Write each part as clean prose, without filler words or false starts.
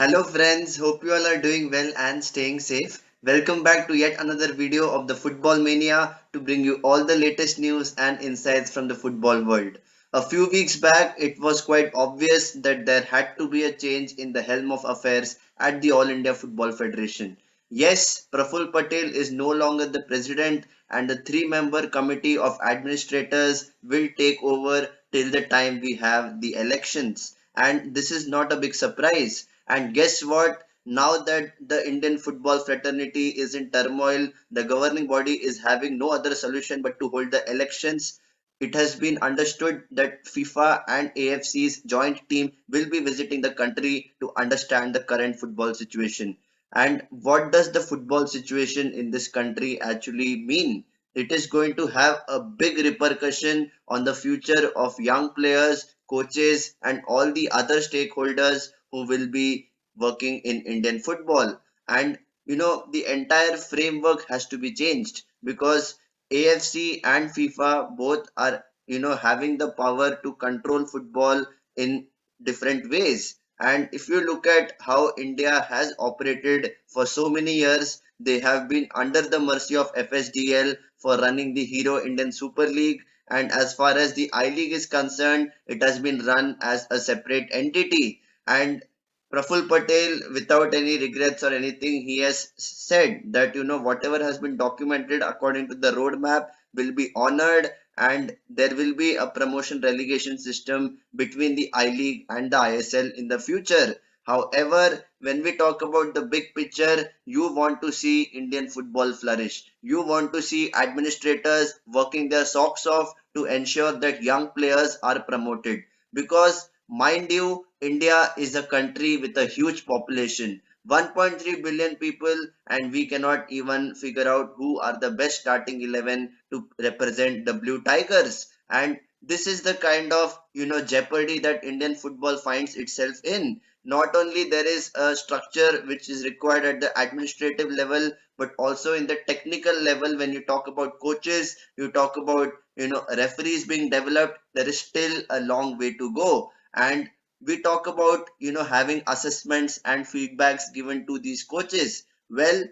Hello friends, hope you all are doing well and staying safe. Welcome back to yet another video of the Football Mania to bring you all the latest news and insights from the football world. A few weeks back, it was quite obvious that there had to be a change in the helm of affairs at the All India Football Federation. Yes, Praful Patel is no longer the president and the three-member committee of administrators will take over till the time we have the elections. And this is not a big surprise. And guess what? Now that the Indian football fraternity is in turmoil, the governing body is having no other solution but to hold the elections. It has been understood that FIFA and AFC's joint team will be visiting the country to understand the current football situation. And what does the football situation in this country actually mean? It is going to have a big repercussion on the future of young players, coaches, and all the other stakeholders who will be working in Indian football. And the entire framework has to be changed because AFC and FIFA both are, having the power to control football in different ways. And if you look at how India has operated for so many years, they have been under the mercy of FSDL for running the Hero Indian Super League. And as far as the I League is concerned, it has been run as a separate entity. And Praful Patel, without any regrets or anything, he has said that whatever has been documented according to the roadmap will be honored, and there will be a promotion relegation system between the I League and the ISL in the future. However, when we talk about the big picture, you want to see Indian football flourish. You want to see administrators working their socks off to ensure that young players are promoted. Because, mind you, India is a country with a huge population, 1.3 billion people, and we cannot even figure out who are the best starting 11 to represent the Blue Tigers. And this is the kind of jeopardy that Indian football finds itself in. Not only there is a structure which is required at the administrative level, but also in the technical level. When you talk about coaches, you talk about referees being developed, there is still a long way to go. And we talk about having assessments and feedbacks given to these coaches. Well,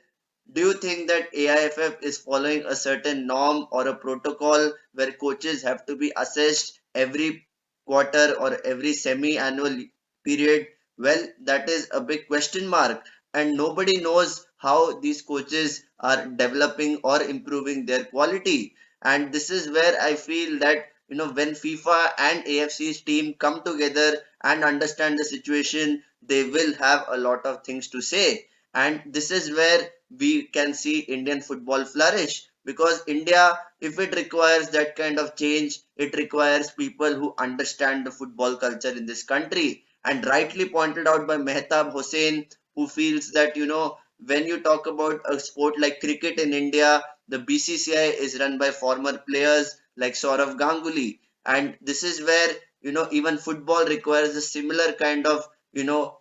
do you think that AIFF is following a certain norm or a protocol where coaches have to be assessed every quarter or every semi-annual period? Well, that is a big question mark, and nobody knows how these coaches are developing or improving their quality. And this is where I feel that when FIFA and AFC's team come together and understand the situation, they will have a lot of things to say. And this is where we can see Indian football flourish, because India, if it requires that kind of change, it requires people who understand the football culture in this country. And rightly pointed out by Mehtab Hossain, who feels that when you talk about a sport like cricket in India, the BCCI is run by former players like Saurav Ganguly. And this is where even football requires a similar kind of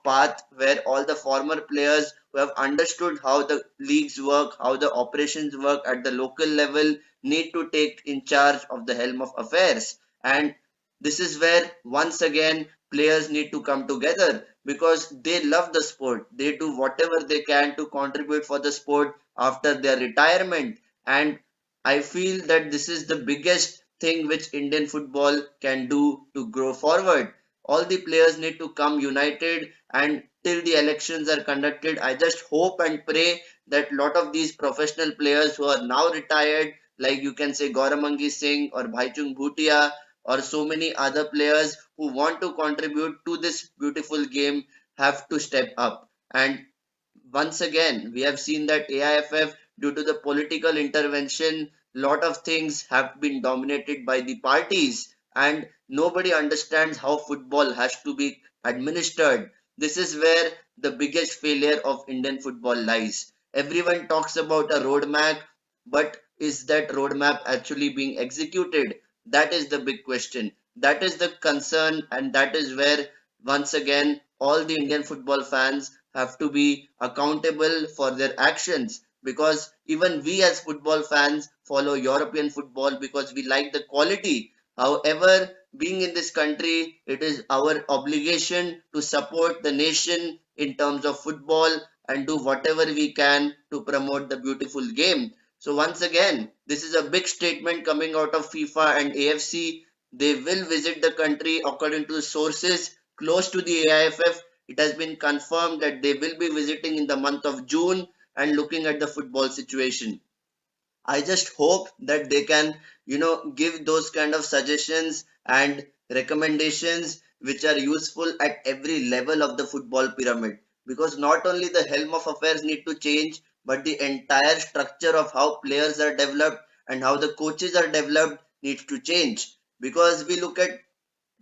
path where all the former players who have understood how the leagues work, how the operations work at the local level, need to take in charge of the helm of affairs. And this is where once again players need to come together because they love the sport. They do whatever they can to contribute for the sport after their retirement. And I feel that this is the biggest thing which Indian football can do to grow forward. All the players need to come united, and till the elections are conducted, I just hope and pray that lot of these professional players who are now retired, like you can say Gauramangi Singh or Bhaichung Bhutia or so many other players who want to contribute to this beautiful game, have to step up. And once again, we have seen that AIFF, due to the political intervention, lot of things have been dominated by the parties, and nobody understands how football has to be administered. This is where the biggest failure of Indian football lies. Everyone talks about a roadmap, but is that roadmap actually being executed? That is the big question. That is the concern, and that is where once again all the Indian football fans have to be accountable for their actions, because even we as football fans follow European football because we like the quality. However, being in this country, it is our obligation to support the nation in terms of football and do whatever we can to promote the beautiful game. So once again, this is a big statement coming out of FIFA and AFC. They will visit the country according to sources close to the AIFF. It has been confirmed that they will be visiting in the month of June and looking at the football situation. I just hope that they can, give those kind of suggestions and recommendations which are useful at every level of the football pyramid. Because not only the helm of affairs need to change, but the entire structure of how players are developed and how the coaches are developed needs to change. Because we look at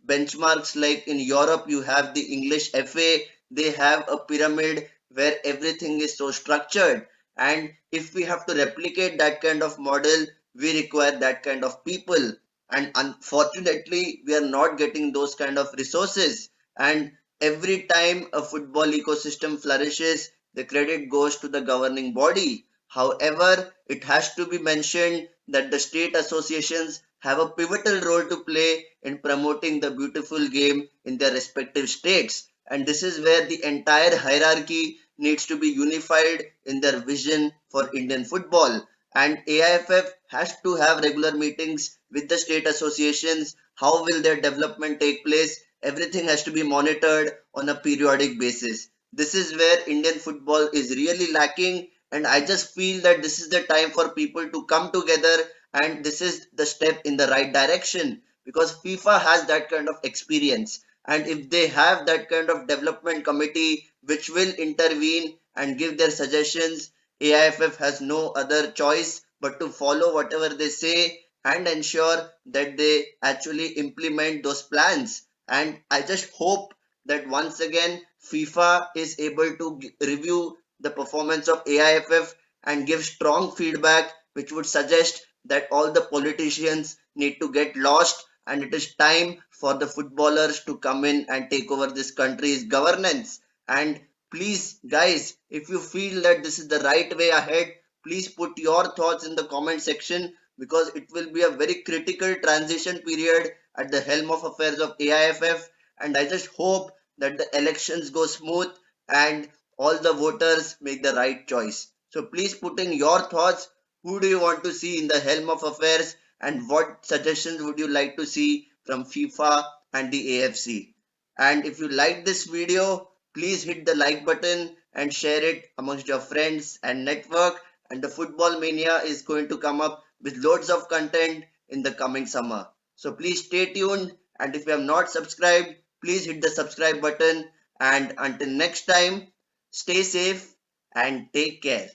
benchmarks like in Europe, you have the English FA, they have a pyramid where everything is so structured. And if we have to replicate that kind of model, we require that kind of people. And unfortunately, we are not getting those kind of resources. And every time a football ecosystem flourishes, the credit goes to the governing body. However, it has to be mentioned that the state associations have a pivotal role to play in promoting the beautiful game in their respective states. And this is where the entire hierarchy needs to be unified in their vision for Indian football. And AIFF has to have regular meetings with the state associations. How will their development take place? Everything has to be monitored on a periodic basis. This is where Indian football is really lacking, and I just feel that this is the time for people to come together, and this is the step in the right direction because FIFA has that kind of experience. And if they have that kind of development committee which will intervene and give their suggestions, AIFF has no other choice but to follow whatever they say and ensure that they actually implement those plans. And I just hope that once again FIFA is able to review the performance of AIFF and give strong feedback which would suggest that all the politicians need to get lost and it is time for the footballers to come in and take over this country's governance. And please, guys, if you feel that this is the right way ahead, please put your thoughts in the comment section because it will be a very critical transition period at the helm of affairs of AIFF. And I just hope that the elections go smooth and all the voters make the right choice. So please put in your thoughts. Who do you want to see in the helm of affairs and what suggestions would you like to see from FIFA and the AFC? And if you like this video, please hit the like button and share it amongst your friends and network. And the Football Mania is going to come up with loads of content in the coming summer. So please stay tuned. And if you have not subscribed, please hit the subscribe button. And until next time, stay safe and take care.